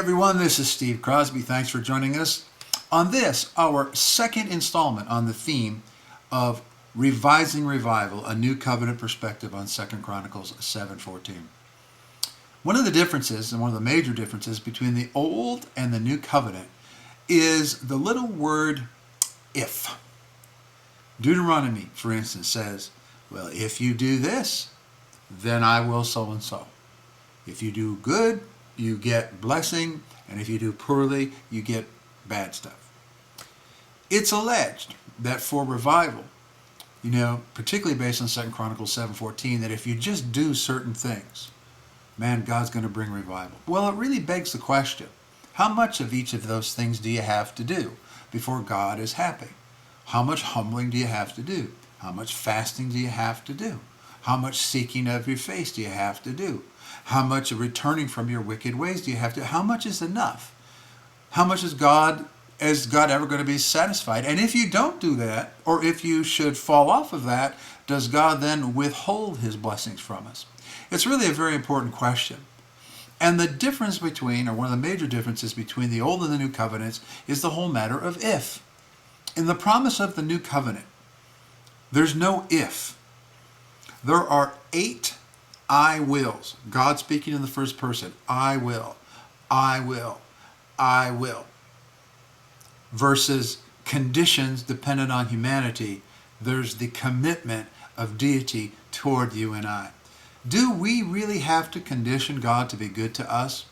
everyone, this is Steve Crosby. Thanks for joining us on this, our second installment on the theme of Revising Revival, a New Covenant Perspective on 2 Chronicles 7:14. One of the differences, and one of the major differences between the Old and the New Covenant is the little word if. Deuteronomy, for instance, says, well, if you do this, then I will so and so. If you do good, you get blessing, and if you do poorly, you get bad stuff. It's alleged that for revival, particularly based on 2 Chronicles 7:14, that if you just do certain things, man, God's going to bring revival. Well, it really begs the question, how much of each of those things do you have to do before God is happy? How much humbling do you have to do? How much fasting do you have to do? How much seeking of your face do you have to do? How much returning from your wicked ways do you have to? How much is enough? How much is God ever going to be satisfied? And if you don't do that, or if you should fall off of that, does God then withhold his blessings from us? It's really a very important question. And the difference between, or one of the major differences between the Old and the New Covenants is the whole matter of if. In the promise of the New Covenant, there's no if. There are 8 I wills. God speaking in the first person. I will, I will, I will. Versus conditions dependent on humanity. There's the commitment of deity toward you and I. Do we really have to condition God to be good to us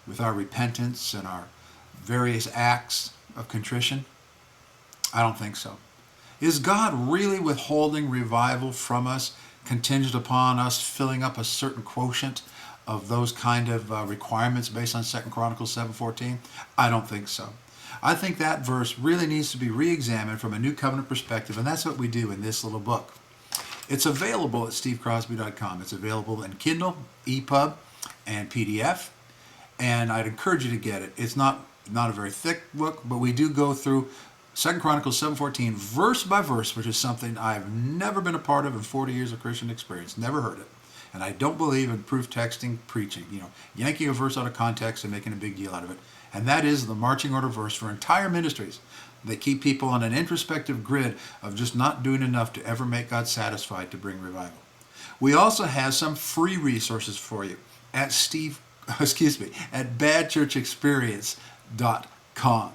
with our repentance and our various acts of contrition? I don't think so. Is God really withholding revival from us, contingent upon us filling up a certain quotient of those kind of requirements based on 2 Chronicles 7:14? I don't think so. I think that verse really needs to be re-examined from a New Covenant perspective, and that's what we do in this little book. It's available at stevecrosby.com. It's available in Kindle, EPUB, and PDF, and I'd encourage you to get it. It's not a very thick book, but we do go through 2 Chronicles 7:14 verse by verse, which is something I've never been a part of in 40 years of Christian experience. Never heard it. And I don't believe in proof texting preaching, yanking a verse out of context and making a big deal out of it. And that is the marching order verse for entire ministries that keep people on an introspective grid of just not doing enough to ever make God satisfied to bring revival. We also have some free resources for you at badchurchexperience.com.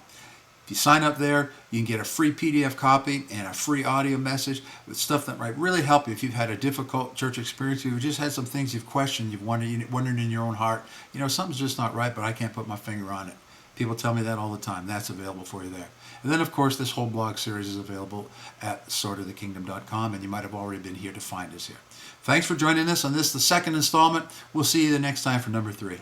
If you sign up there, you can get a free PDF copy and a free audio message with stuff that might really help you if you've had a difficult church experience. You've just had some things you've questioned, you've wondered in your own heart, something's just not right, but I can't put my finger on it. People tell me that all the time. That's available for you there. And then, of course, this whole blog series is available at swordofthekingdom.com, and you might have already been here to find us here. Thanks for joining us on this, the second installment. We'll see you the next time for number 3.